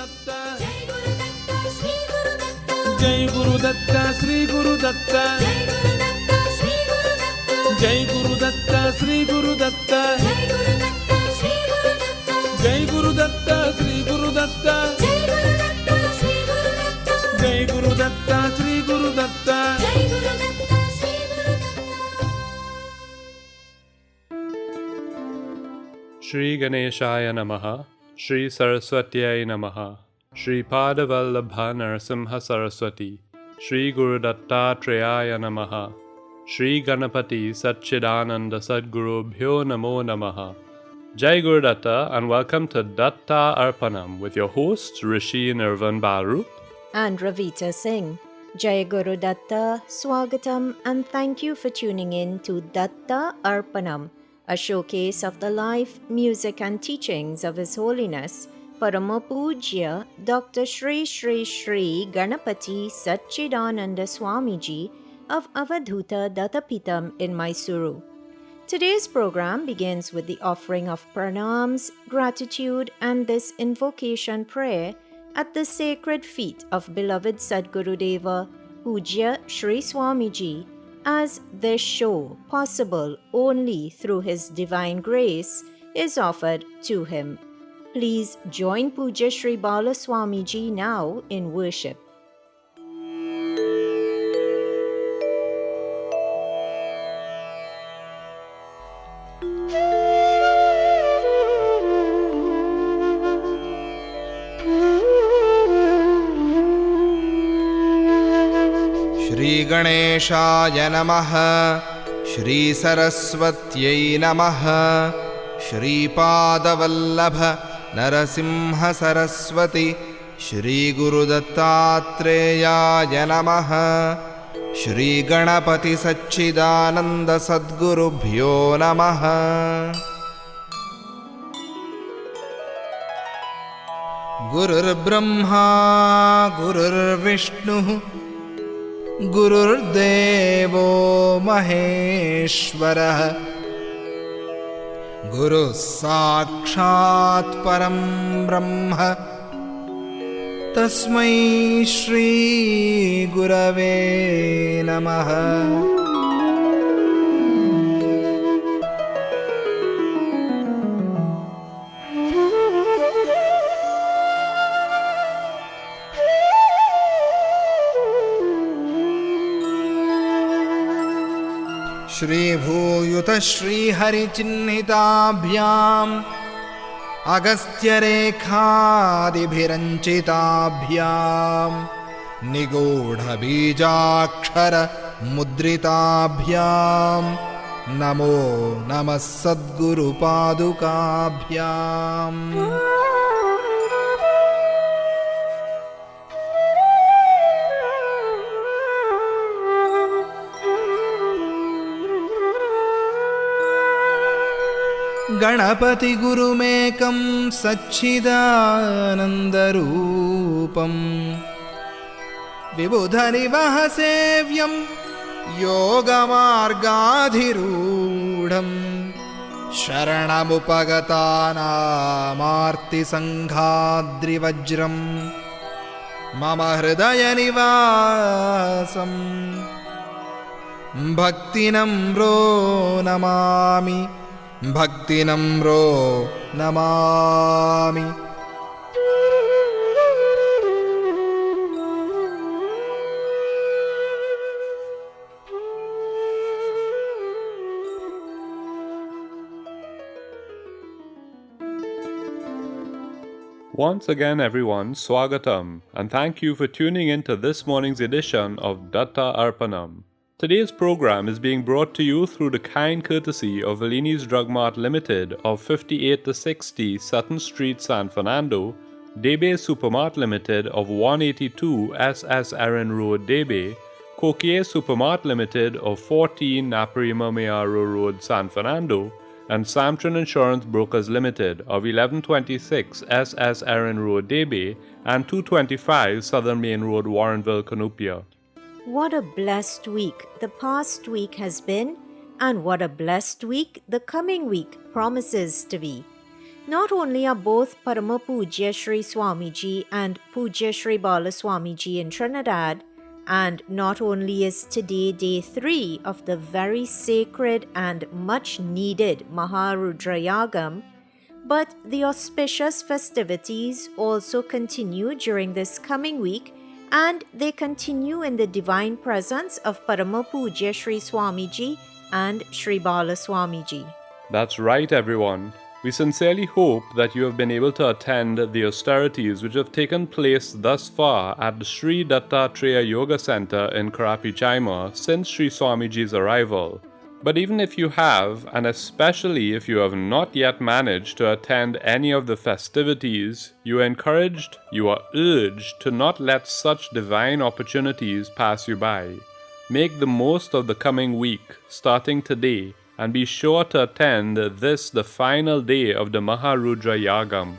Datta, Jai Guru Datta, Sri Guru Datta, Jai Guru Datta, Sri Guru Datta, Jai Guru Datta, Sri Guru Datta, Jai Guru Datta, Sri Guru Datta. Shri Ganeshaya Namaha, Shri Saraswatyai Namaha, Shri Padavallabha Narasimha Saraswati, Shri Guru Dattatreya Namaha, Shri Ganapati Satchidananda Sadgurubhyo Namo Namaha. Jai Guru Datta and welcome to Datta Arpanam with your hosts Rishi Nirvan Baru and Ravita Singh. Jai Guru Datta, Swagatam, and thank you for tuning in to Datta Arpanam, a showcase of the life, music and teachings of His Holiness Parama Pujya Dr. Shri Shri Shri Ganapati Satchidananda Swamiji of Avadhuta Dattapitam in Mysuru. Today's program begins with the offering of pranams, gratitude and this invocation prayer at the sacred feet of beloved Sadgurudeva Pujya Shri Swamiji, as this show, possible only through His divine grace, is offered to him. Please join Pujya Shri Bala Swamiji now in worship. Shri Ganeshaya Namaha, Shri Saraswatyai Namaha, Shri Padavallabha Narasimha Saraswati, Shri Guru Dattatreya Namaha, Shri Ganapati Satchidananda Sadgurubhyo Namaha. Gurur Brahma, Gurur Vishnu, Gururdevo Maheshwarah, Guru Sakshat Param Brahma, Tasmai Shri Gurave Namaha. Shri Bhuyuta Shri Hari Chinnhitabhyam Agastya Rekhadi Bhiranchitabhyam Nigodha Bijakshara Mudritabhyam Namo Namah Sadguru Padukabhyam. Ganapati Gurumekam Satchidanandarupam Vibhudhanivahasevyam Yogamargadhirudham Sharanamupagatanam Sanghadrivajram Mama Hridaya Nivasam Bhaktinamro Namami, Bhaktinamro Namami. Once again everyone, Swagatam, and thank you for tuning in to this morning's edition of Datta Arpanam. Today's program is being brought to you through the kind courtesy of Velini's Drug Mart Limited of 58-60 Sutton Street, San Fernando, Debe Supermart Limited of 182 SS Aaron Road, Debe, Coquier Supermart Limited of 14 Naparima Mayaro Road, San Fernando, and Samtron Insurance Brokers Limited of 1126 SS Aaron Road, Debe, and 225 Southern Main Road, Warrenville, Cunupia. What a blessed week the past week has been, and what a blessed week the coming week promises to be. Not only are both Parama Pujya Sri Swamiji and Pujya Sri Bala Swamiji in Trinidad, and not only is today day 3 of the very sacred and much needed Maharudra Yagam, but the auspicious festivities also continue during this coming week, and they continue in the divine presence of Parama Pujya Sri Swamiji and Sri Bala Swamiji. That's right, everyone. We sincerely hope that you have been able to attend the austerities which have taken place thus far at the Sri Dattatreya Yoga Center in Karapi Chaima since Sri Swamiji's arrival. But even if you have, and especially if you have not yet managed to attend any of the festivities, you are encouraged, you are urged to not let such divine opportunities pass you by. Make the most of the coming week, starting today, and be sure to attend this, the final day of the Maharudra Yagam.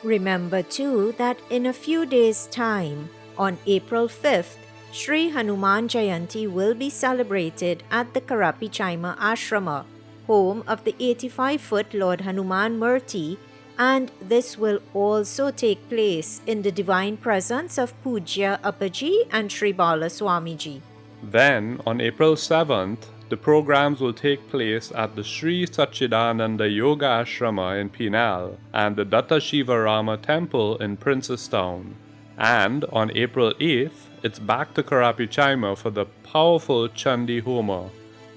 Remember too that in a few days' time, on April 5th, Sri Hanuman Jayanti will be celebrated at the Karapi Chaima Ashrama, home of the 85-foot Lord Hanuman Murti, and this will also take place in the divine presence of Pujya Appaji and Sri Bala Swamiji. Then, on April 7th, the programs will take place at the Sri Satchidananda Yoga Ashrama in Penal and the Datta Shiva Rama Temple in Princestown. And on April 8th, it's back to Karapi Chaima for the powerful Chandi Homa.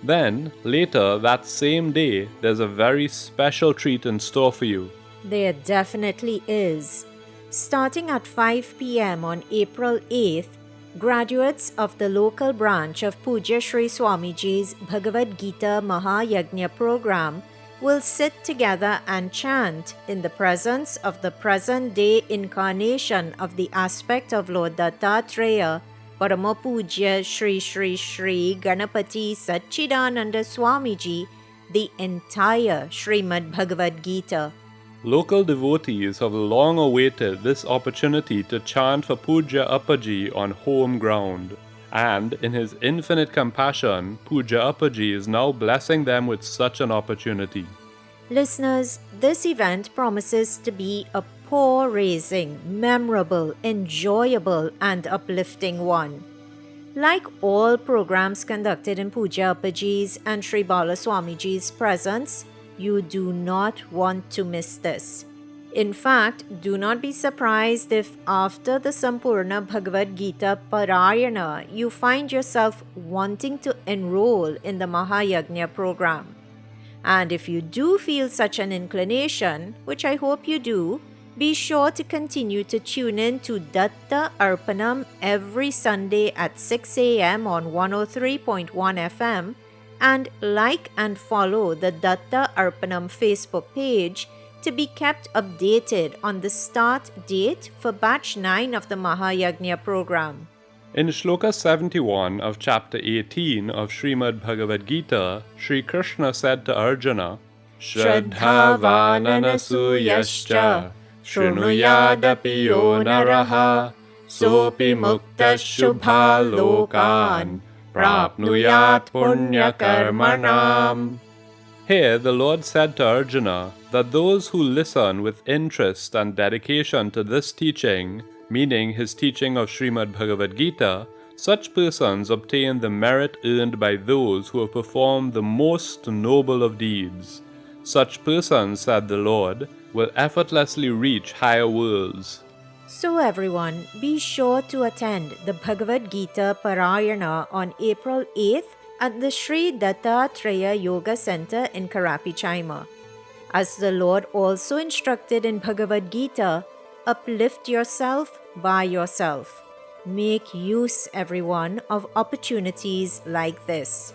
Then, later that same day, there's a very special treat in store for you. There definitely is. Starting at 5 p.m. on April 8th, graduates of the local branch of Pujya Sri Swamiji's Bhagavad Gita Mahayagna program will sit together and chant in the presence of the present-day incarnation of the aspect of Lord Dattatreya, Parama Pujya Sri Sri Sri Ganapati Satchidananda Swamiji, the entire Srimad Bhagavad Gita. Local devotees have long awaited this opportunity to chant for Pujya Appaji on home ground. And in his infinite compassion, Pujya Appaji is now blessing them with such an opportunity. Listeners, this event promises to be a paw-raising, memorable, enjoyable, and uplifting one. Like all programs conducted in Pujya Appaji's and Sri Bala Swamiji's presence, you do not want to miss this. In fact, do not be surprised if after the Sampurna Bhagavad Gita Parayana, you find yourself wanting to enroll in the Mahayagna program. And if you do feel such an inclination, which I hope you do, be sure to continue to tune in to Datta Arpanam every Sunday at 6 a.m. on 103.1 FM, and like and follow the Datta Arpanam Facebook page to be kept updated on the start date for batch 9 of the Mahayagna program. In Shloka 71 of chapter 18 of Srimad Bhagavad Gita, Sri Krishna said to Arjuna, Shraddhavananasuyascha Shrunuyadapi yo naraha Sopi mukta shubha lokan Prapnuyat punya karmanam. Here the Lord said to Arjuna that those who listen with interest and dedication to this teaching, meaning his teaching of Srimad Bhagavad Gita, such persons obtain the merit earned by those who have performed the most noble of deeds. Such persons, said the Lord, will effortlessly reach higher worlds. So everyone, be sure to attend the Bhagavad Gita Parayana on April 8th at the Sri Dattatreya Yoga Center in Karapi Chaima. As the Lord also instructed in Bhagavad Gita, uplift yourself by yourself. Make use, everyone, of opportunities like this.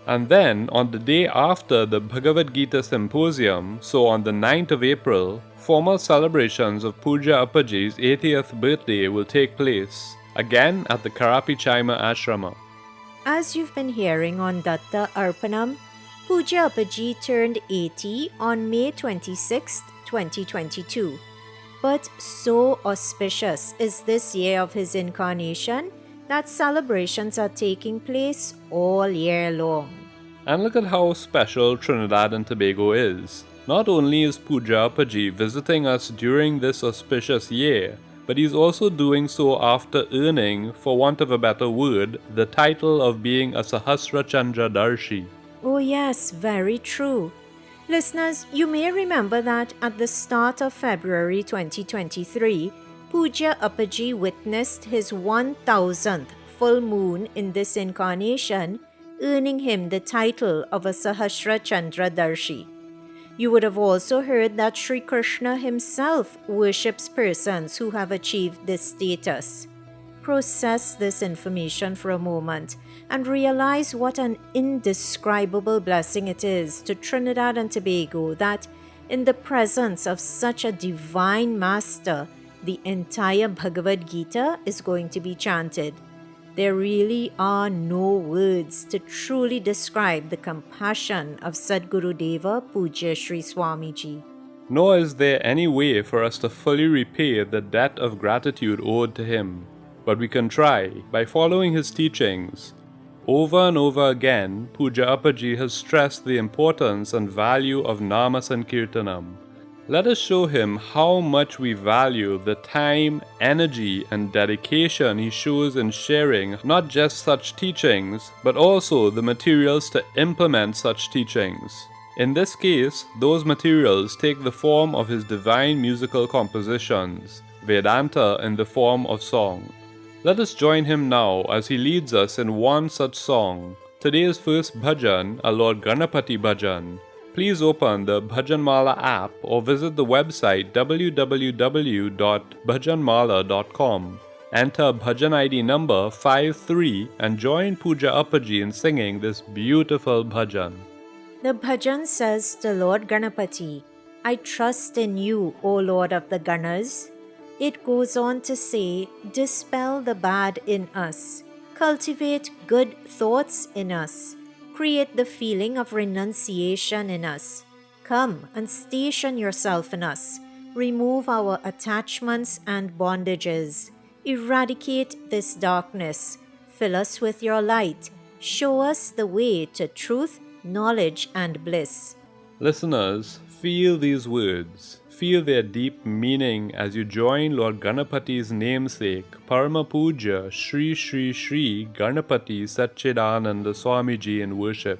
And then, on the day after the Bhagavad Gita Symposium, so on the 9th of April, formal celebrations of Pujya Appaji's 80th birthday will take place, again at the Karapi Chaima Ashrama. As you've been hearing on Datta Arpanam, Pujya Appaji turned 80 on May 26, 2022. But so auspicious is this year of his incarnation that celebrations are taking place all year long. And look at how special Trinidad and Tobago is. Not only is Puja Appaji visiting us during this auspicious year, but he's also doing so after earning, for want of a better word, the title of being a Sahasra Chandra Darshi. Oh, yes, very true. Listeners, you may remember that at the start of February 2023, Puja Appaji witnessed his 1000th full moon in this incarnation, earning him the title of a Sahasra Chandra Darshi. You would have also heard that Sri Krishna himself worships persons who have achieved this status. Process this information for a moment and realize what an indescribable blessing it is to Trinidad and Tobago that, in the presence of such a divine master, the entire Bhagavad Gita is going to be chanted. There really are no words to truly describe the compassion of Sadguru Deva Pujya Sri Swamiji. Nor is there any way for us to fully repay the debt of gratitude owed to him, but we can try by following his teachings. Over and over again, Puja Appaji has stressed the importance and value of Nama Sankirtanam. Let us show him how much we value the time, energy, and dedication he shows in sharing not just such teachings, but also the materials to implement such teachings. In this case, those materials take the form of his divine musical compositions, Vedanta in the form of song. Let us join him now as he leads us in one such song. Today's first bhajan, a Lord Ganapati bhajan. Please open the Bhajanmala app or visit the website www.bhajanmala.com. Enter bhajan ID number 53 and join Puja Appaji in singing this beautiful bhajan. The bhajan says to Lord Ganapati, I trust in you, O Lord of the Ganas. It goes on to say, dispel the bad in us, cultivate good thoughts in us, create the feeling of renunciation in us. Come and station yourself in us. Remove our attachments and bondages. Eradicate this darkness. Fill us with your light. Show us the way to truth, knowledge, and bliss. Listeners, feel these words. Feel their deep meaning as you join Lord Ganapati's namesake, Parama Puja Shri Shri Shri Ganapati Satchidananda Swamiji in worship.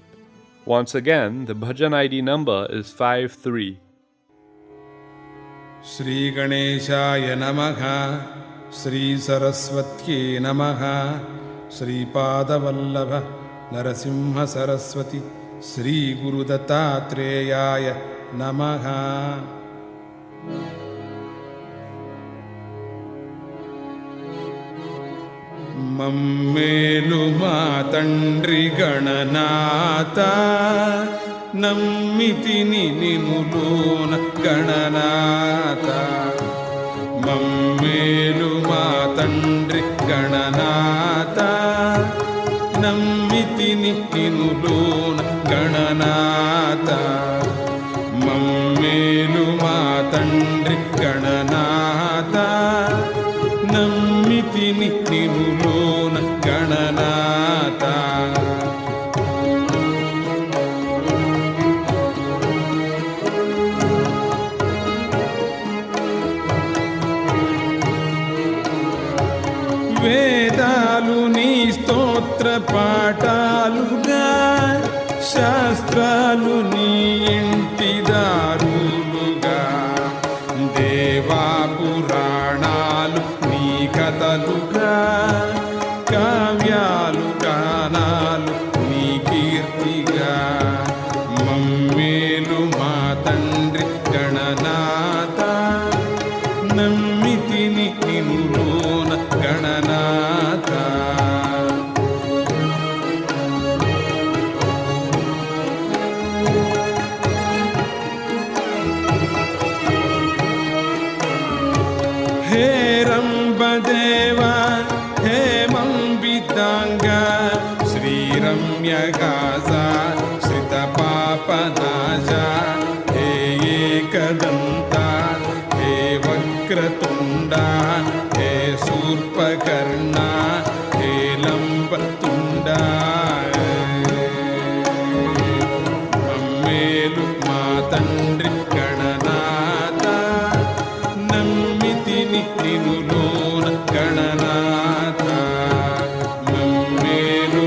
Once again, the bhajan ID number is 53. Shri Ganeshaya Namaha, Shri Saraswatye Namaha, Shri Padavallabha Narasimha Saraswati, Shri Guru Dattatreya Namaha. మమ్మేలు మా తండ్రి గణనాథ నమ్మితిని నినులోన గణనాథ మమ్మేలు మా తండ్రి గణనాథ నమ్మితిని నినులోన గణనాథ మమ్మేలు మా తండ్రి గణనాథ నమ్మితిని నినులోన గణనాథ వేదాలు నీ స్తోత్ర పాఠాలుగా శాస్త్రాలు నీ ఇంటి దారులుగా దేవా పురాణాలు నీ కథలుగా కావ్యాలు గానాలు నీ కీర్తిగా మమ్మేలు మా తండ్రి గణనాథ నమ్మితిని నినులోన గణనాథ హే రంబదేవా హే మంబితాంగ శ్రీరమ్యగాస శ్రిత పాపనాశ హే ఏకదంత హే వక్రతుండ హే శూర్పకర్ణ హే లంబతుండ మమ్మేలు మా తండ్రి నినులోన గణనాథ మమ్మేలు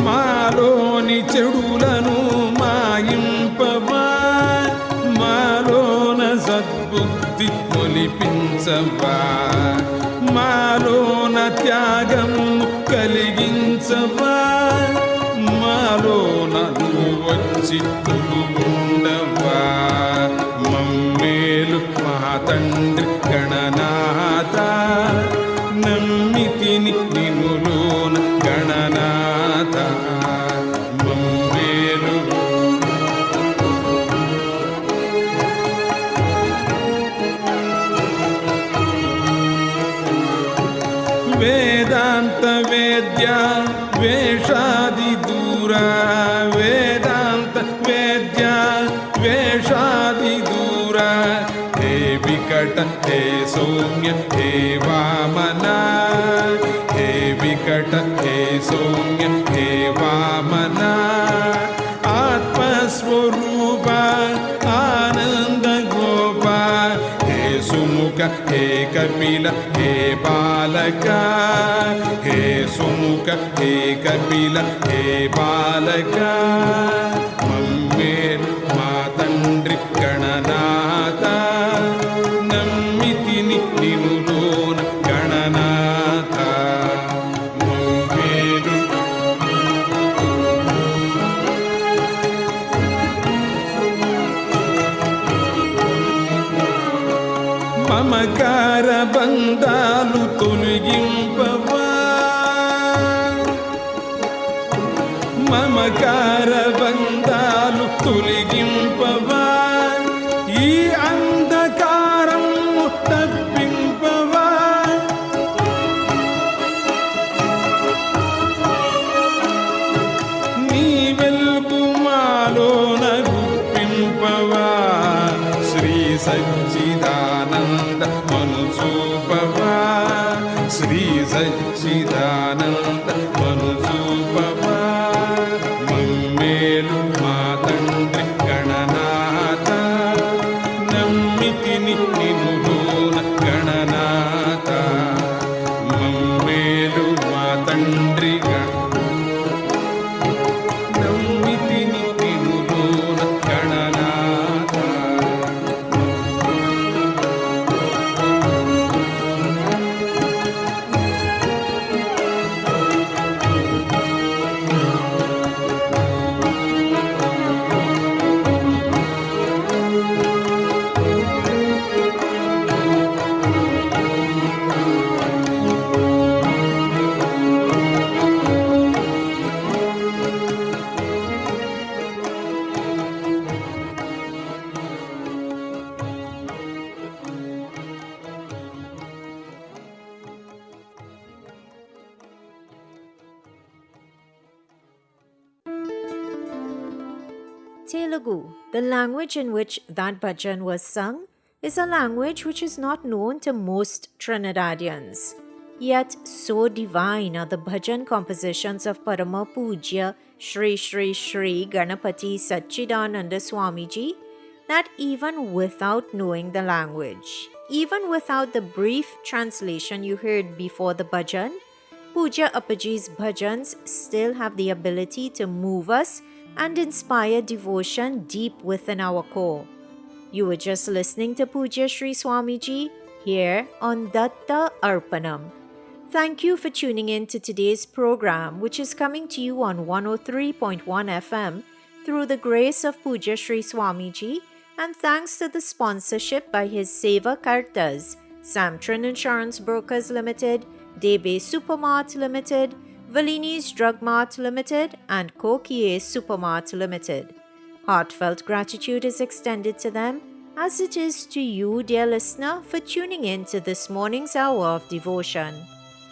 మాలోని చెడులను మాయింపవా మాలోన సద్బుద్ధి మొలిపించవా మాలోన త్యాగము కలిగించవా మాలోన నువ్వు వచ్చి ఉండవా మమ్మేలు మా తండ్రి గణనాథ నమ్మితిని నినులోన గణనాథ మమ్మేలు వేదాంత వేద్య వేషాది దూర వేదాంత వేద్య వేషాది దూర హే వికట హే సౌమ్య హే వామన హే వికట హే సౌమ్య హే వామన ఆత్మస్వరూప ఆనంద గోప హే సుముఖ హే కపిల హే బాలక హే సుముఖ హే కపిల హే బాలక మమ్మేలు మా తండ్రి గణనాథ నమ్మితిని నినులోన గణనాథ మమ్మేలు మమకార బంధాలు తొలగింపవా మమకార బంధాలు తొలగింపవా ఈ అంధకారం తప్పింపవా నీ వెలుగు మాలోన గుప్పింపవా శ్రీ సచ్చిదానంద మనుసూపవా శ్రీ సచ్చిదానంద మనుసూపవా మమ్మేలు మా తండ్రి గణనాథ నమ్మితిని నినులోన గణనాథ మమ్మేలు మా తండ్రి నమ్మితిని నినులోన Gananatha Telugu, the language in which that bhajan was sung, is a language which is not known to most Trinidadians. Yet so divine are the bhajan compositions of Parama Pujya Shri Shri Shri Ganapati Satchidananda Swamiji that even without knowing the language, even without the brief translation you heard before the bhajan, Puja Appaji's bhajans still have the ability to move us and inspire devotion deep within our core. You were just listening to Puja Sri Swamiji here on Datta Arpanam. Thank you for tuning in to today's program, which is coming to you on 103.1 FM through the grace of Puja Sri Swamiji and thanks to the sponsorship by his Seva Kartas, Samtran Insurance Brokers Limited, Debe Supermart Limited, Valini's Drug Mart Limited and Kokie Supermart Limited. Heartfelt gratitude is extended to them as it is to you, dear listener, for tuning in to this morning's hour of devotion.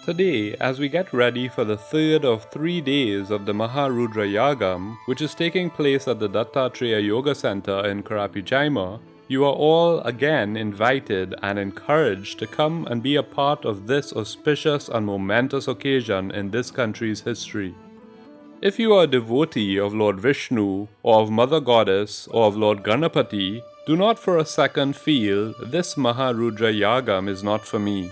Today, as we get ready for the third of 3 days of the Maharudra Yagam, which is taking place at the Dattatreya Yoga Center in Karapijaima, you are all again invited and encouraged to come and be a part of this auspicious and momentous occasion in this country's history. If you are a devotee of Lord Vishnu, or of Mother Goddess, or of Lord Ganapati, do not for a second feel, this Maharudra Yagam is not for me.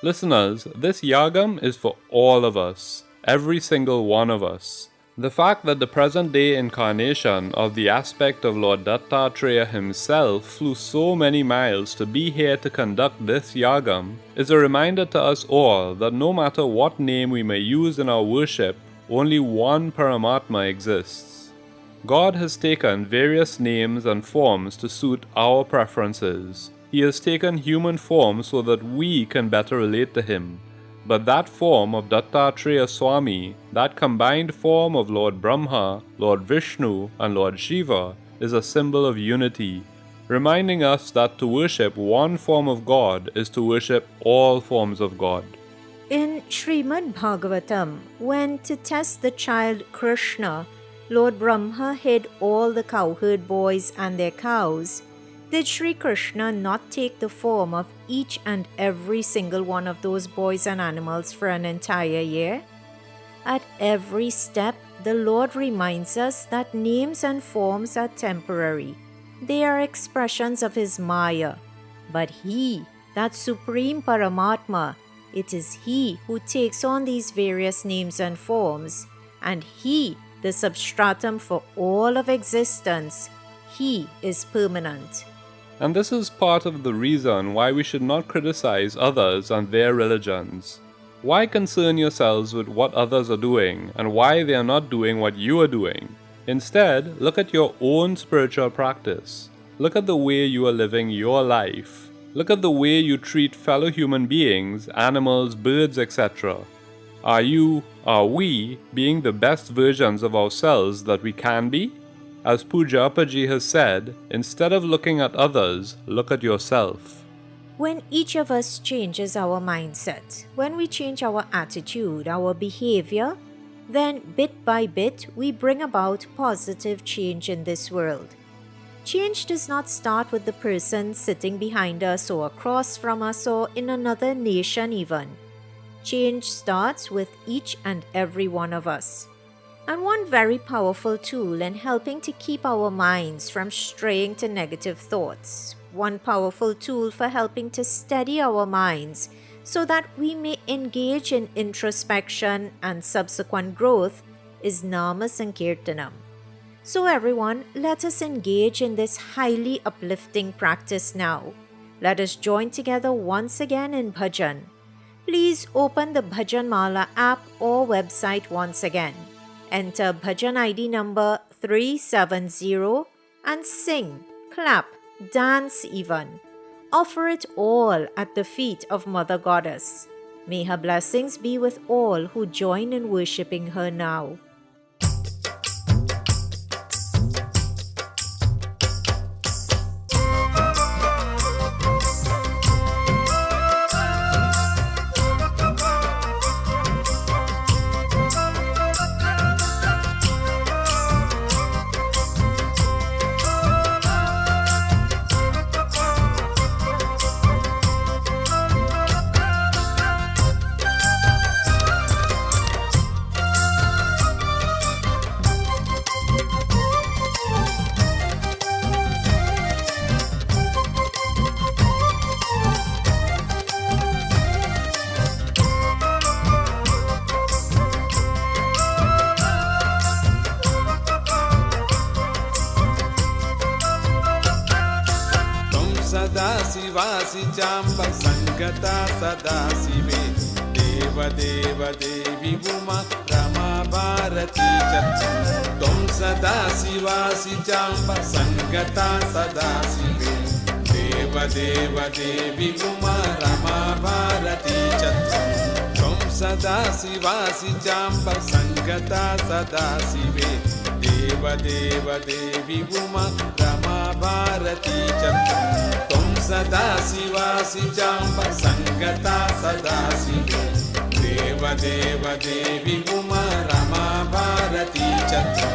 Listeners, this Yagam is for all of us, every single one of us. The fact that the present-day incarnation of the aspect of Lord Dattatreya himself flew so many miles to be here to conduct this Yagam is a reminder to us all that no matter what name we may use in our worship, only one Paramatma exists. God has taken various names and forms to suit our preferences. He has taken human form so that we can better relate to him. But that form of Dattatreya Swami, that combined form of Lord Brahma, Lord Vishnu, and Lord Shiva, is a symbol of unity, reminding us that to worship one form of God is to worship all forms of God. In Srimad Bhagavatam, when to test the child Krishna, Lord Brahma hid all the cowherd boys and their cows, did Sri Krishna not take the form of each and every single one of those boys and animals for an entire year? At every step, the Lord reminds us that names and forms are temporary. They are expressions of His Maya. But He, that Supreme Paramatma, it is He who takes on these various names and forms, and He, the substratum for all of existence, He is permanent. And this is part of the reason why we should not criticize others and their religions. Why concern yourselves with what others are doing and why they are not doing what you are doing? Instead, look at your own spiritual practice. Look at the way you are living your life. Look at the way you treat fellow human beings, animals, birds, etc. Are we being the best versions of ourselves that we can be? As Pooja Appaji has said, instead of looking at others, look at yourself. When each of us changes our mindset, when we change our attitude, our behavior, then bit by bit we bring about positive change in this world. Change does not start with the person sitting behind us or across from us or in another nation even. Change starts with each and every one of us. And one very powerful tool in helping to keep our minds from straying to negative thoughts, one powerful tool for helping to steady our minds so that we may engage in introspection and subsequent growth is Nama Sankirtanam. So everyone, let us engage in this highly uplifting practice now. Let us join together once again in bhajan. Please open the Bhajan Mala app or website once again. Enter bhajan ID number 370 and sing, clap, dance even. Offer it all at the feet of Mother Goddess. May her blessings be with all who join in worshipping her now. शिवासि चाम्ब सङ्गता सदा शिवे देव देव देवी उमा रमा भारती च त्वं सदा शिवासि चाम्ब सङ्गता सदा शिवे देव देव देवी उमा रमा भारती च त्वं सदा शिवासि चाम्ब सङ्गता सदा शिवे देव देव देवी उमा रमा भारती च सदा शिवासि चाम्ब सङ्गता सदा शिवे देव देव देवी उमा रमा भारती च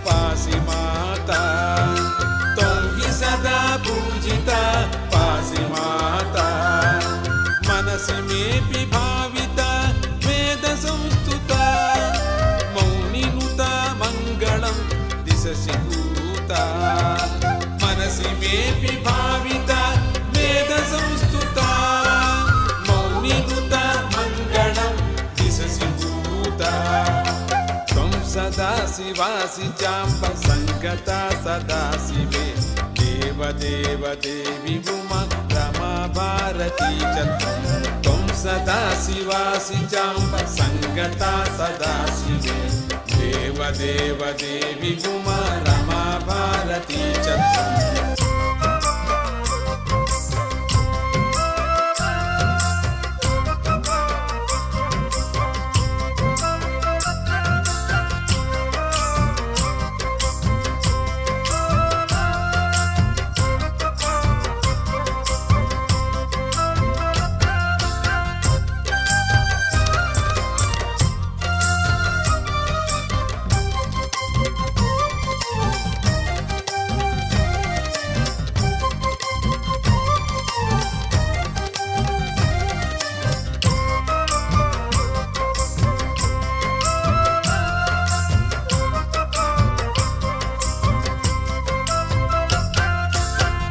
पासि माता त्वं हि सदा पूजिता पासि माता मनसि मेऽपि भाविता वेदसंस्तुता मौनिनुता मङ्गलं दिशसि भूता मनसि मेऽपि भाविता वेदसंस्तुता मौनिनुता मङ्गलं दिशसि भूता त्वं सदा शिवासि चाम्ब सङ्गता सदा शिवे देवदेव देवी उमा रमा भारती च त्वं सदा शिवासि चाम्ब सङ्गता सदा शिवे देवदेव देवी उमा रमा भारती च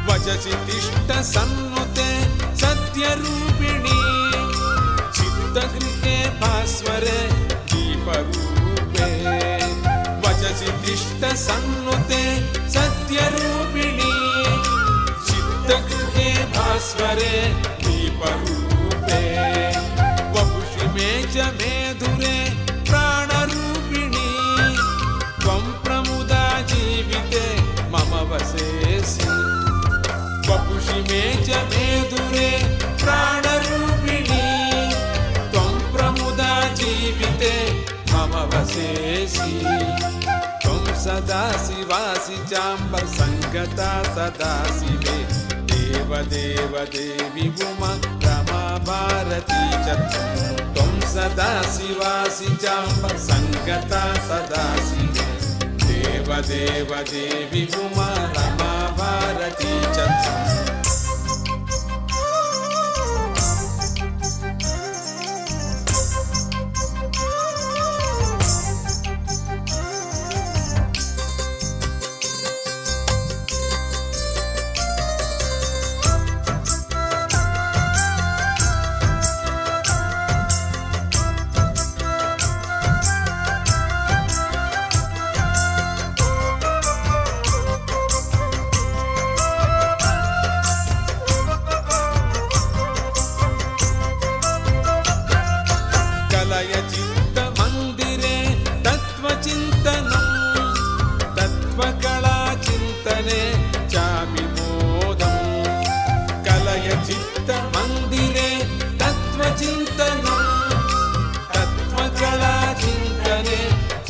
वचसि तिष्ठ सन्नुते सत्यरूपिणी चित्तगृहे भास्वरे दीपरूपे वचसि तिष्ठ सन्नुते सत्यरूपिणी चित्तगृहे भास्वरे दीपरूपे वपुषि मे च मेधुरे प्राणरूपिणी त्वं प्रमुदा जीविते मम वसेसि वपुषि मे च मेधुरे प्राणरूपिणी त्वं प्रमुदा जीविते मम वसेसि त्वं सदा शिवासि चाम्ब सङ्गता सदा शिवे देवदेव देवी उमा रमा भारती च त्वं सदा शिवासि चाम्ब सङ्गता सदा शिवे देवदेव देवी उमा रमा भारती च चित्तमन्दिरे तत्त्वचिन्तनं तत्त्वकलाचिन्तने चाविमोदं कलय चित्तमन्दिरे तत्त्वचिन्तनं तत्त्वकलाचिन्तने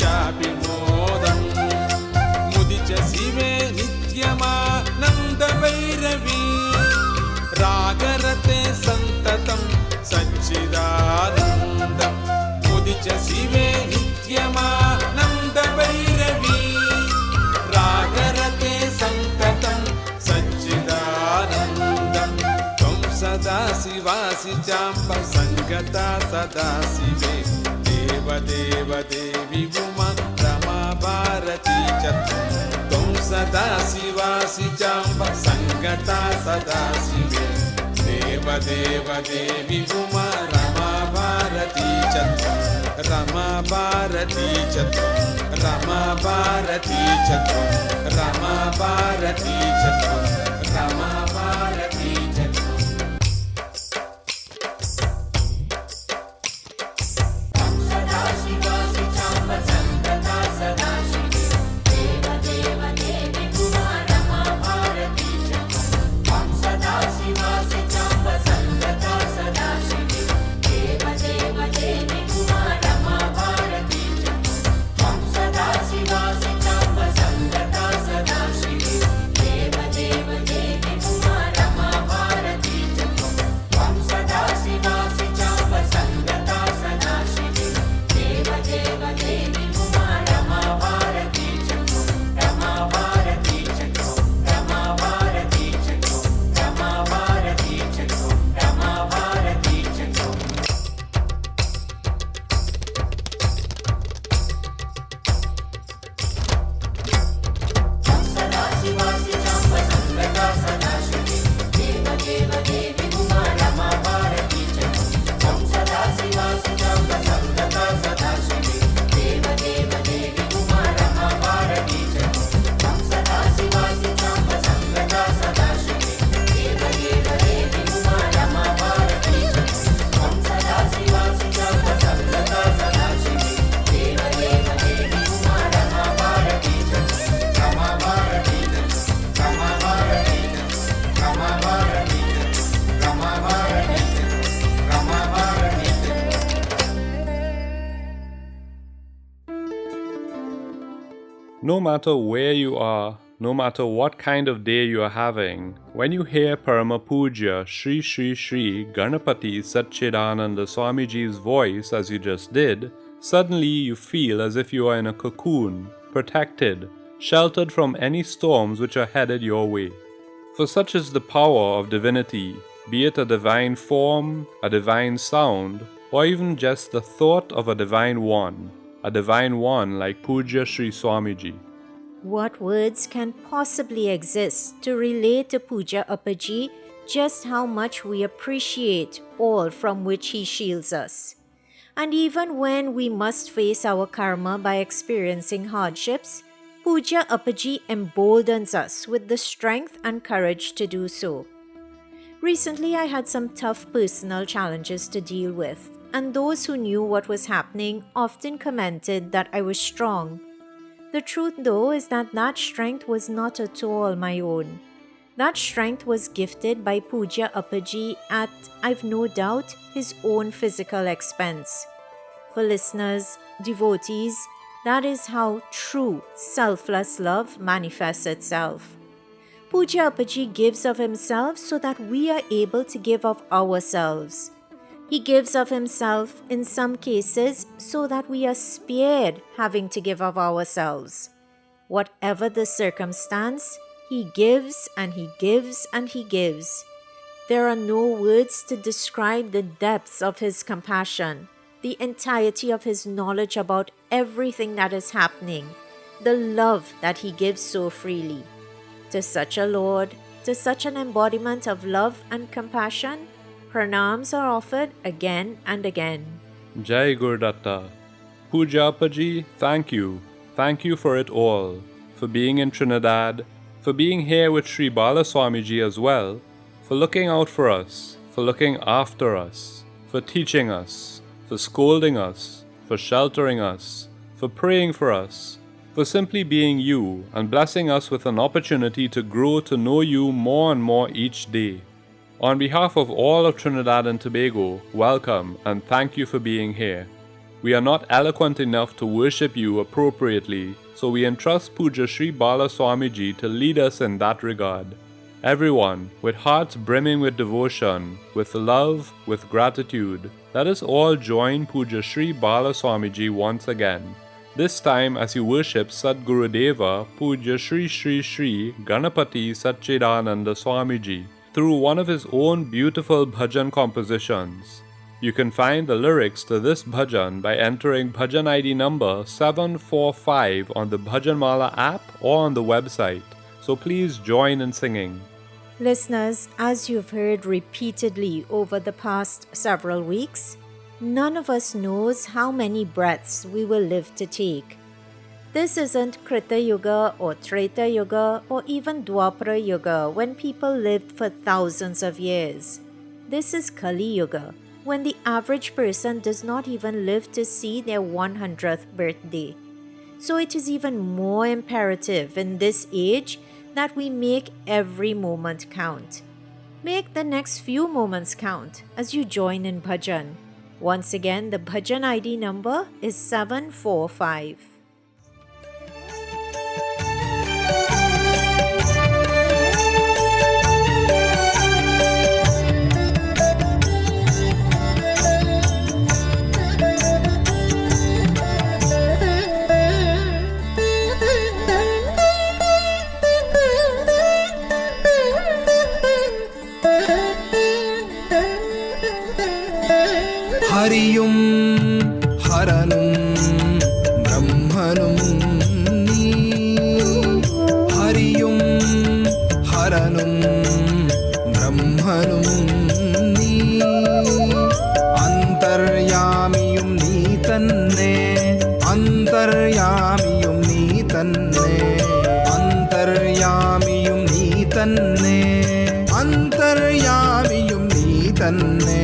चाविमोदं मुदि च शिवे नित्यमानन्दभैरवी रागरते सन्ततं सच्चिदानन्दम् मुदि च शिवे नित्यमानन्दभैरवी रागरते सन्ततं सच्चिदानन्दम् त्वं सदा शिवासि चाम्ब सङ्गता सदा शिवे देवदेव देवी उमा रमा भारती च त्वं सदा शिवासि चाम्ब सङ्गता सदा शिवे देवदेव देवी उमा रमा भारती च रमा भारती च रमा भारती च रमा भारती च रमा भारती च Deva No matter where you are, no matter what kind of day you are having, when you hear Parama Puja Shri Shri Shri Ganapati Satchidananda Swamiji's voice as you just did, suddenly you feel as if you are in a cocoon, protected, sheltered from any storms which are headed your way. For such is the power of divinity, be it a divine form, a divine sound, or even just the thought of a divine one like Puja Sri Swamiji. What words can possibly exist to relate to Puja Appaji just how much we appreciate all from which he shields us? And even when we must face our karma by experiencing hardships, Puja Appaji emboldens us with the strength and courage to do so. Recently, I had some tough personal challenges to deal with, and those who knew what was happening often commented that I was strong. The truth, though, is that strength was not at all my own. That strength was gifted by Puja Appaji at, I've no doubt, his own physical expense. For listeners, devotees, that is how true selfless love manifests itself. Puja Appaji gives of himself so that we are able to give of ourselves. He gives of himself in some cases so that we are spared having to give of ourselves. Whatever the circumstance, he gives and he gives and he gives. There are no words to describe the depths of his compassion, the entirety of his knowledge about everything that is happening, the love that he gives so freely. To such a Lord, to such an embodiment of love and compassion, pranams are offered again and again. Jai Guru Datta. Puja Appaji, thank you. Thank you for it all. For being in Trinidad, for being here with Sri Bala Swamiji as well, for looking out for us, for looking after us, for teaching us, for scolding us, for sheltering us, for praying for us, for simply being you and blessing us with an opportunity to grow to know you more and more each day. On behalf of all of Trinidad and Tobago, welcome and thank you for being here. We are not eloquent enough to worship you appropriately, so we entrust Puja Sri Bala Swamiji to lead us in that regard. Everyone, with hearts brimming with devotion, with love, with gratitude, let us all join Puja Sri Bala Swamiji once again. This time as you worship Sadguru Deva Puja Sri Sri Sri Ganapati Satchidananda Swamiji through one of his own beautiful bhajan compositions. You can find the lyrics to this bhajan by entering bhajan ID number 745 on the Bhajanmala app or on the website, so please join in singing. Listeners, as you've heard repeatedly over the past several weeks, none of us knows how many breaths we will live to take. This isn't Krita Yuga or Treta Yuga or even Dwapara Yuga when people lived for thousands of years. This is Kali Yuga, when the average person does not even live to see their 100th birthday. So it is even more imperative in this age that we make every moment count. Make the next few moments count as you join in bhajan. Once again, the bhajan ID number is 745. ഹരിയും ഹരനും ബ്രഹ്മനും നീ ഹരിയും ഹരനും ബ്രഹ്മനും നീ അന്തർയാമിയും നീ തന്നെ അന്തർയാമിയും നീ തന്നെ അന്തർയാമിയും നീ തന്നെ അന്തർയാമിയും നീ തന്നെ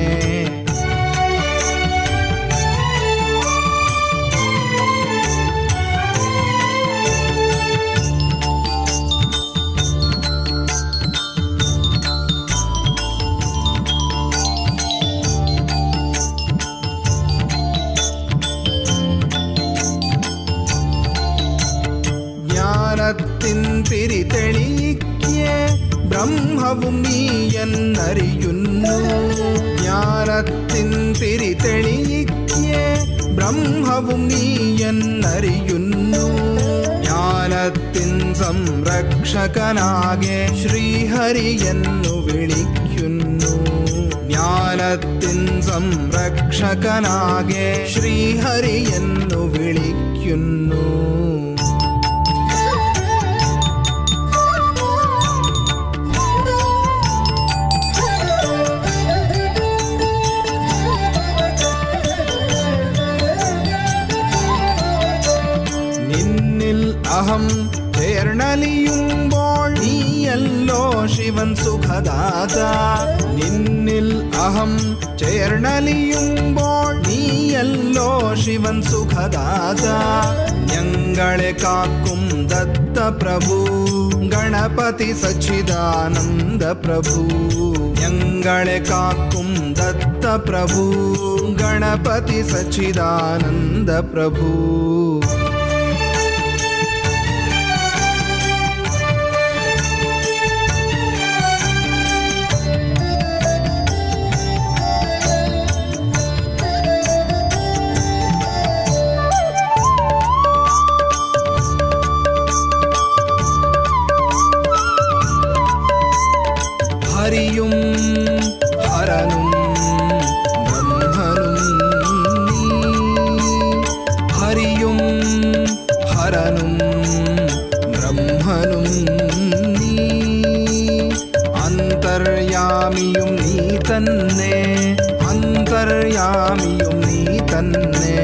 ബ്രഹ്മവും നീ എന്നറിയുന്നു. ജ്ഞാനത്തിൻ തിരി തെളിയിക്കേ ബ്രഹ്മവും നീ എന്നറിയുന്നു. ജ്ഞാനത്തിൻ സംരക്ഷകനാകെ ശ്രീഹരി എന്നു വിളിക്കുന്നു. ജ്ഞാനത്തിൻ സംരക്ഷകനാകെ ശ്രീഹരി എന്നു വിളിക്കുന്നു. നിന്നിൽ അഹം ചേർന്നലിയുമ്പോൾ നീയല്ലോ ശിവൻ സുഖദാത. നിന്നിൽ അഹം ചേർന്നലിയുമ്പോൾ നീയല്ലോ ശിവൻ സുഖദാത. ഞങ്ങളെ കാക്കും ദത്ത പ്രഭു ഗണപതി സച്ചിദാനന്ദ പ്രഭു. ഞങ്ങളെ കാക്കും ദത്ത പ്രഭു ഗണപതി സച്ചിദാനന്ദ പ്രഭു. ഹരിയും ഹരനും ബ്രഹ്മനും നീ. ഹരിയും ഹരനും ബ്രഹ്മനും നീ. അന്തർയാമിയും നീ തന്നെ. അന്തർയാമിയും നീ തന്നെ.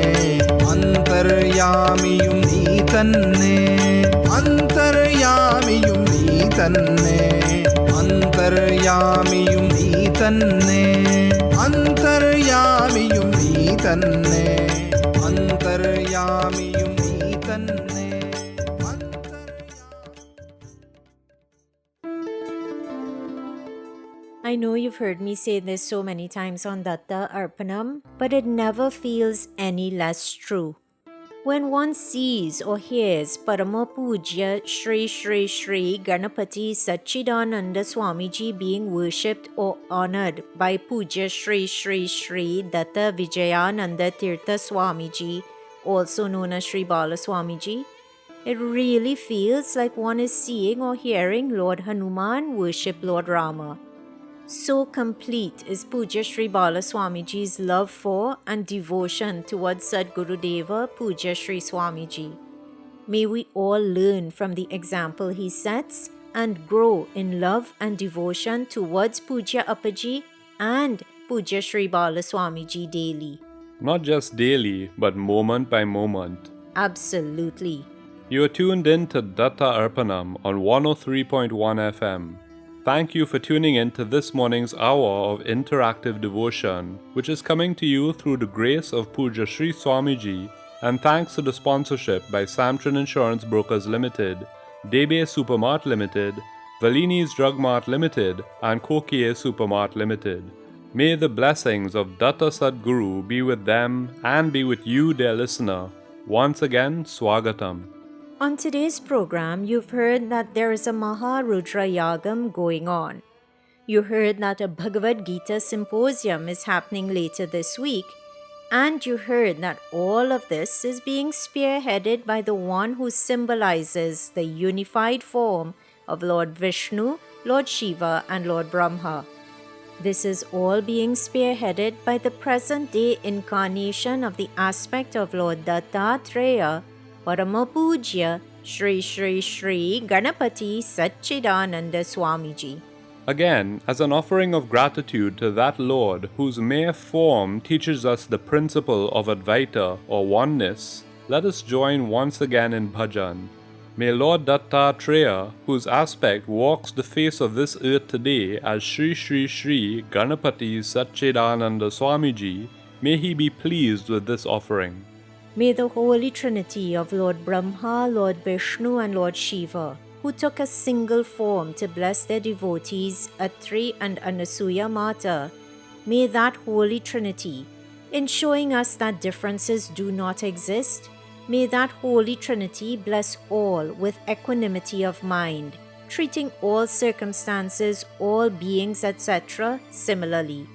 അന്തർയാമിയും നീ തന്നെ. അന്തർയാമിയും നീ തന്നെ. അന്തർയാമിയും നീ തന്നെ. അന്തർയാമിയും നീ തന്നെ. അന്തർയാമിയും നീ തന്നെ. I know you've heard me say this so many times on Datta Arpanam, but it never feels any less true. When one sees or hears Parama Pujya Shri Shri Shri Ganapati Satchidananda Swamiji being worshipped or honored by Pujya Shri Shri Shri Datta Vijayananda Tirtha Swamiji, also known as Shri Bala Swamiji, it really feels like one is seeing or hearing Lord Hanuman worship Lord Rama. So complete is Pujya Shri Bala Swamiji's love for and devotion towards Sadgurudeva Pujya Shri Swamiji. May we all learn from the example he sets and grow in love and devotion towards Pujya Appaji and Pujya Shri Bala Swamiji daily. Not just daily, but moment by moment. Absolutely. You are tuned in to Datta Arpanam on 103.1 FM. Thank you for tuning in to this morning's hour of interactive devotion, which is coming to you through the grace of Pujya Shri Swamiji, and thanks to the sponsorship by Samtran Insurance Brokers Limited, Debe Supermart Limited, Valini's Drug Mart Limited, and Kokie Supermart Limited. May the blessings of Datta Sadguru be with them and be with you, dear listener. Once again, Swagatam. On today's program, you've heard that there is a Maharudra Yagam going on. You heard that a Bhagavad Gita symposium is happening later this week, and you heard that all of this is being spearheaded by the one who symbolizes the unified form of Lord Vishnu, Lord Shiva, and Lord Brahma. This is all being spearheaded by the present-day incarnation of the aspect of Lord Dattatreya, Parama Pujya Shri Shri Shri Ganapati Satchidananda Swamiji. Again, as an offering of gratitude to that Lord whose mere form teaches us the principle of Advaita or oneness, let us join once again in bhajan. May Lord Dattatreya, whose aspect walks the face of this earth today as Shri Shri Shri Ganapati Satchidananda Swamiji, may he be pleased with this offering. May the Holy Trinity of Lord Brahma, Lord Vishnu, and Lord Shiva, who took a single form to bless their devotees, Atri and Anasuya Mata, may that Holy Trinity, in showing us that differences do not exist, may that Holy Trinity bless all with equanimity of mind, treating all circumstances, all beings, etc. similarly.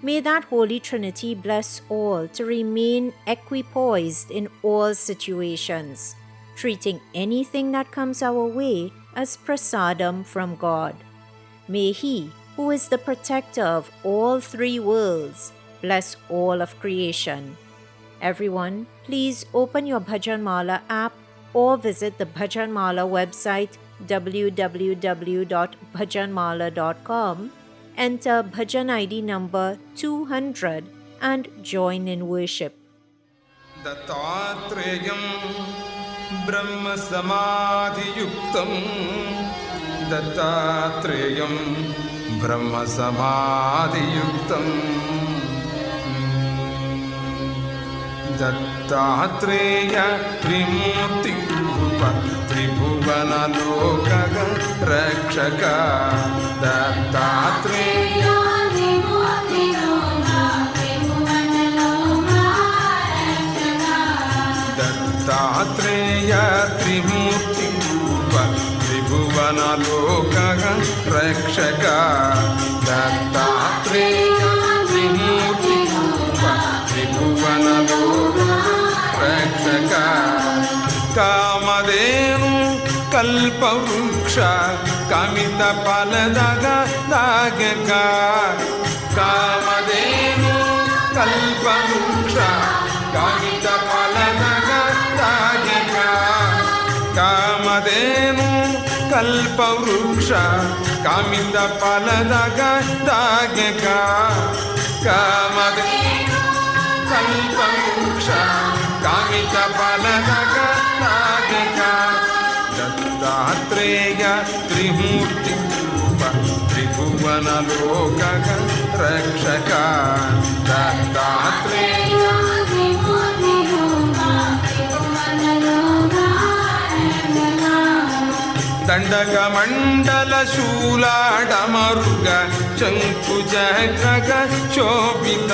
May that Holy Trinity bless all to remain equipoised in all situations, treating anything that comes our way as prasadam from God. May He, who is the protector of all three worlds, bless all of creation. Everyone, please open your Bhajan Mala app or visit the Bhajan Mala website www.bhajanmala.com. Enter Bhajan ID number 200 and join in worship. दत्तात्रेयं ब्रह्मसमाधियुक्तं दत्तात्रेयं ब्रह्मसमाधियुक्तं Dattatreya त्रिमूर्तिरूप त्रिभुवनलोकग रक्षक दत्तात्रेय दत्तात्रेय त्रिमूर्तिरूप त्रिभुवनलोकग रक्षक दत्तात्रेय त्रिमूर्तिरूप त्रिभुवनलोक रक्षक कामधेनु कल्पवृक्ष कामितफलदग दागक कामधेनु कल्पवृक्ष कामितफलदग दागक कामधेनु कल्पवृक्ष कामितफलदग दागक कामधेनु कल्पवृक्ष कामितफलदग दागक दत्तात्रेय त्रिमूर्तिरूप त्रिभुवनलोकग रक्षक दत्तात्रेय दण्डकमण्डलशूलाडमरुग शङ्कुचक्रग शोभित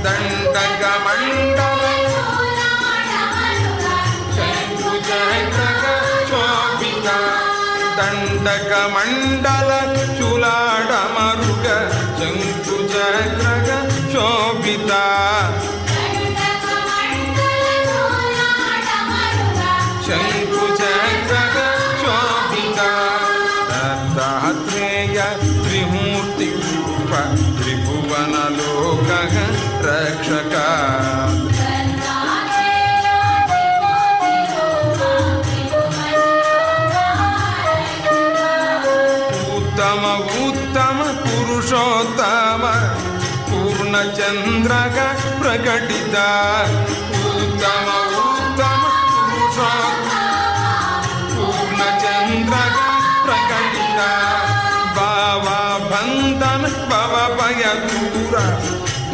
दण्डकमण्डल शङ्कुचक्रग शोभित दण्डकमण्डल शूलाडमरुग शङ्कुचक्रग शोभित शङ्कुचक्रग शोभित दत्तात्रेय त्रिमूर्तिरूप त्रिभुवनलोकग रक्षक उत्तम उत्तम पुरुषोत्तम पूर्णचन्द्रग प्रकटित उत्तम उत्तम पुरुषोत्तम पूर्णचन्द्रग प्रकटित भावबन्धन भवभयदूर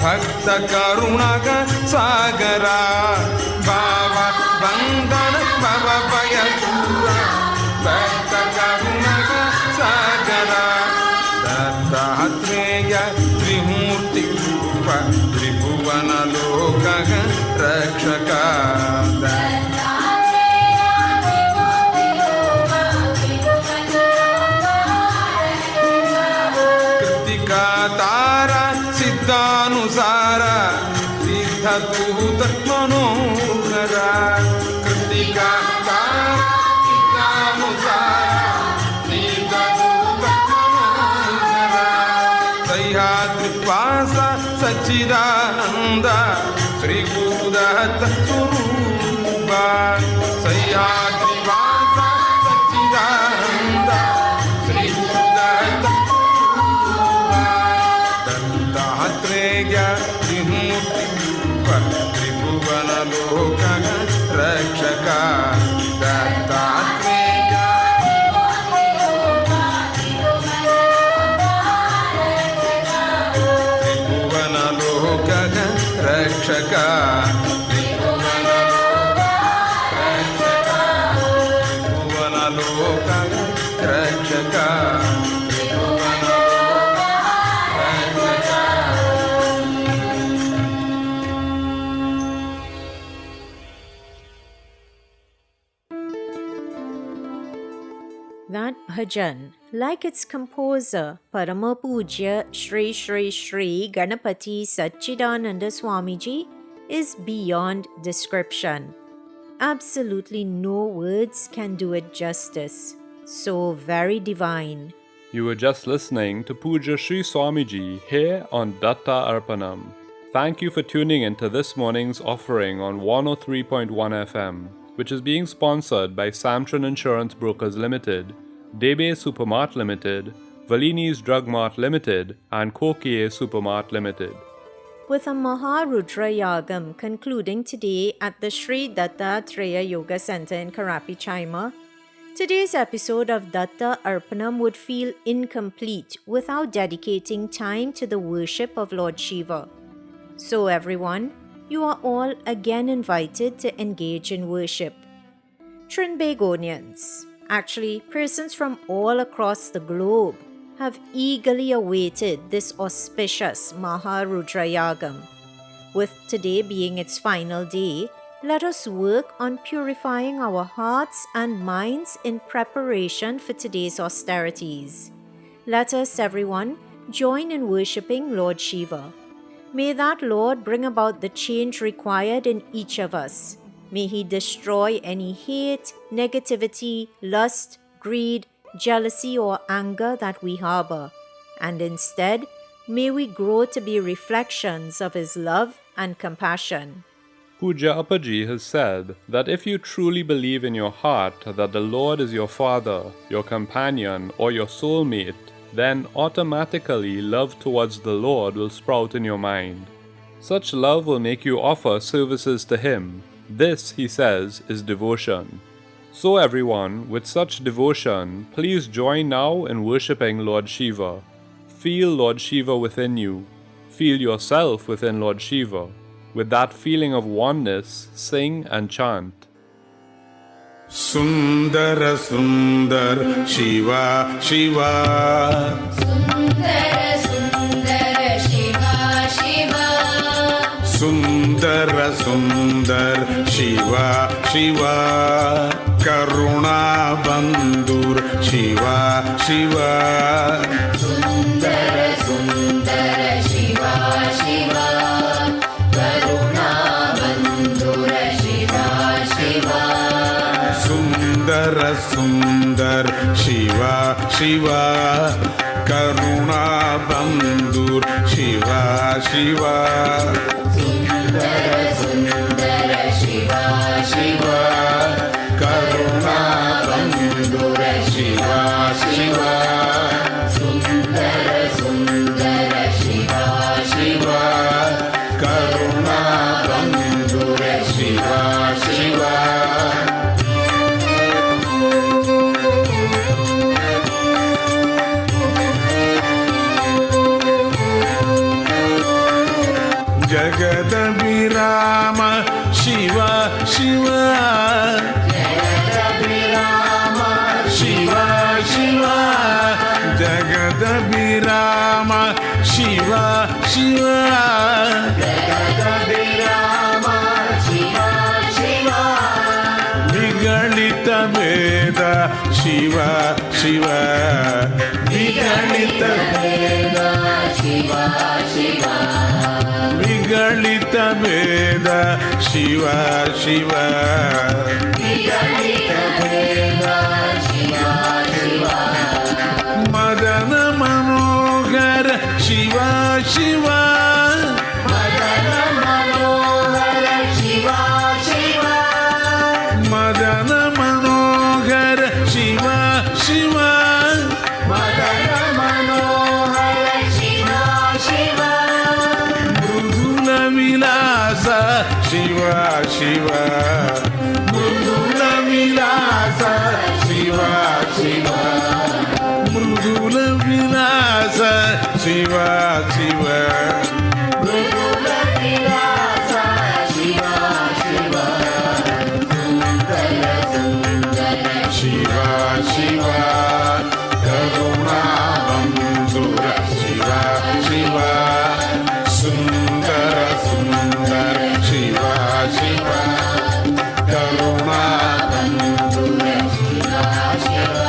भक्त करुणग सागर भावबन्धन भवभयदूर भक्त करुणग सागर दत्तात्रेय त्रिमूर्तिरूप त्रिभुवनलोकग रक्षक कृतिकातार सिद्धानुसार सिद्धदूत मनोहर कृतिकातार सिद्धानुसार सिद्धदूत मनोहर सह्याद्रिवास सच्चिदानन्द श्री गुरुदत्त स्वरूप सह्याद्रिवास सच्चिदानन्द श्री गुरुदत्त दत्तात्रेय त्रिमूर्तिरूप त्रिभुवनलोकग रक्षक दत्तात्रेय त्रिभुवनलोकग रक्षक That bhajan, like its composer, Parama Pujya Shri Shri Shri Ganapati Satchidananda Swamiji, is beyond description. Absolutely no words can do it justice. So very divine. You were just listening to Puja Sri Swamiji here on Datta Arpanam. Thank you for tuning in to this morning's offering on 103.1 FM, which is being sponsored by Samtran Insurance Brokers Limited, Debe Supermart Limited, Valini's Drug Mart Limited, and Kokie Supermart Limited. With a Maharudra Yagam concluding today at the Sri Dattatreya Yoga Center in Karapi, Chima, today's episode of Datta Arpanam would feel incomplete without dedicating time to the worship of Lord Shiva. So everyone, you are all again invited to engage in worship. Trinbagonians, actually persons from all across the globe, have eagerly awaited this auspicious Maharudra Yagam. With today being its final day, let us work on purifying our hearts and minds in preparation for today's austerities. Let us, everyone, join in worshipping Lord Shiva. May that Lord bring about the change required in each of us. May He destroy any hate, negativity, lust, greed, jealousy or anger that we harbor, and instead, may we grow to be reflections of His love and compassion. Puja Appaji has said that if you truly believe in your heart that the Lord is your Father, your companion, or your soulmate, then automatically love towards the Lord will sprout in your mind. Such love will make you offer services to Him. This, he says, is devotion. So everyone, with such devotion, please join now in worshipping Lord Shiva. Feel Lord Shiva within you. Feel yourself within Lord Shiva. With that feeling of oneness, sing and chant. Sundara Sundar Shiva Shiva Sundara Sundara Shiva Shiva Sundara Sundar Shiva Shiva Karuna Bandur Shiva Shiva Sundara Sundara Shiva Shiva Karuna Bandura Shiva Shiva Sundara Sundar Shiva Shiva Karuna Bandur Shiva Shiva Sundara Sundara Shiva Shiva Karuna Bandura Shiva Shiva Sundara Sundara Shiva Shiva Karuna Bandura Shiva Shiva Jagadabhirama Shiva Shiva Jagadabhirama Shiva Shiva Jagadabhirama Shiva Shiva Jagadabhirama Shiva Shiva Vigalita Veda Shiva Shiva Vigalita Veda Shiva Shiva Vigalita Veda Shiva Shiva Vigalita Veda Shiva Shiva Madana Manohar Shiva Shiva Madana Manohara Shiva Shiva Madana Manohar Shiva Shiva Madana Manohara Shiva Shiva Mrudula Vilasa Shiva Shiva Mrudula Vilasa Shiva Shiva Mrudula Vilasa Shiva Shiva Mrudula Vilasa Shiva Shiva Sundara Sundara Shiva Shiva Karuna Bandura Shiva Shiva Sundara Sundar Shiva Shiva Karuna Bandura Shiva Shiva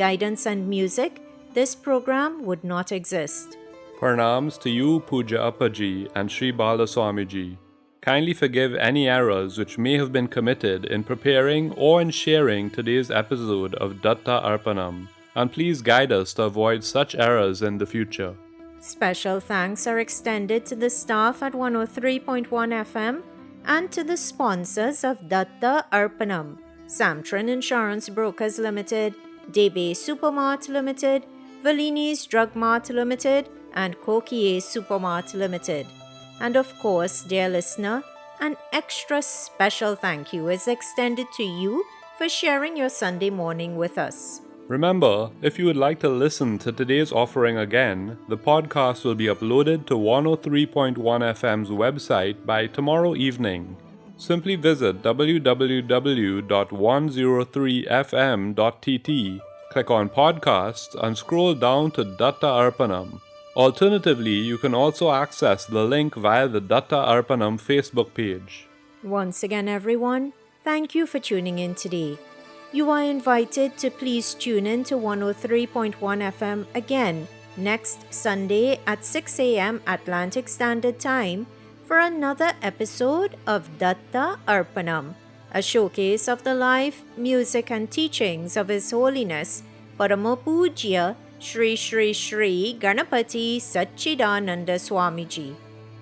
guidance and music, this program would not exist. Pranams to you, Puja Appaji and Sri Balaswamiji. Kindly forgive any errors which may have been committed in preparing or in sharing today's episode of Datta Arpanam, and please guide us to avoid such errors in the future. Special thanks are extended to the staff at 103.1 FM and to the sponsors of Datta Arpanam: Samtran Insurance Brokers Limited, Debe Supermart Limited, Valini's Drug Mart Limited, and Kokie Supermart Limited. And of course, dear listener, an extra special thank you is extended to you for sharing your Sunday morning with us. Remember, if you would like to listen to today's offering again, the podcast will be uploaded to 103.1 FM's website by tomorrow evening. Simply visit www.103fm.tt, click on Podcasts, and scroll down to Datta Arpanam. Alternatively, you can also access the link via the Datta Arpanam Facebook page. Once again, everyone, thank you for tuning in today. You are invited to please tune in to 103.1 FM again next Sunday at 6 a.m. Atlantic Standard Time for another episode of Datta Arpanam, a showcase of the life, music, and teachings of His Holiness Parama Pujya Shri Shri Shri Ganapati Satchidananda Swamiji.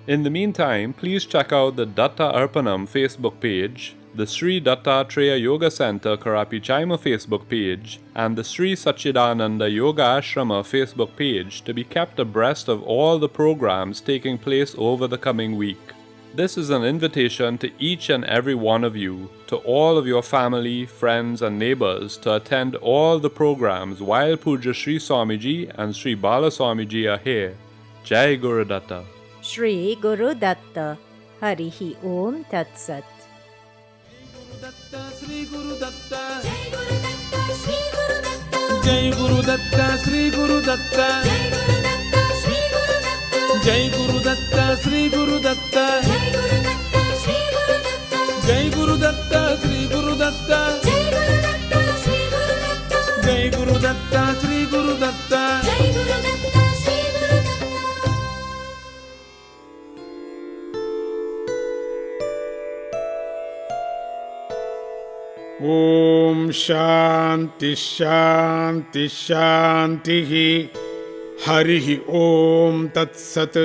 In the meantime, please check out the Datta Arpanam Facebook page, the Sri Dattatreya Yoga Center Karapi Chaima Facebook page, and the Sri Satchidananda Yoga Ashrama Facebook page to be kept abreast of all the programs taking place over the coming week. This is an invitation to each and every one of you, to all of your family, friends, and neighbors to attend all the programs while Puja Sri Swamiji and Sri Balaswamiji are here. Jai Guru Datta. Shri Guru Datta. Harihi Om Tat Sat. Sri Guru Datta, Jai Guru Datta, Sri Guru Datta, Jai Guru Datta, Sri Guru Datta, Jai Guru Datta, Sri Guru Datta, Jai Guru Datta, Sri Guru Datta, Jai Guru Datta, Sri Guru Datta, Jai Guru Datta, Sri Guru Datta, Jai Guru Datta, Sri Guru Datta. ॐ शान्ति शान्ति शान्तिः हरिः ॐ तत्सत्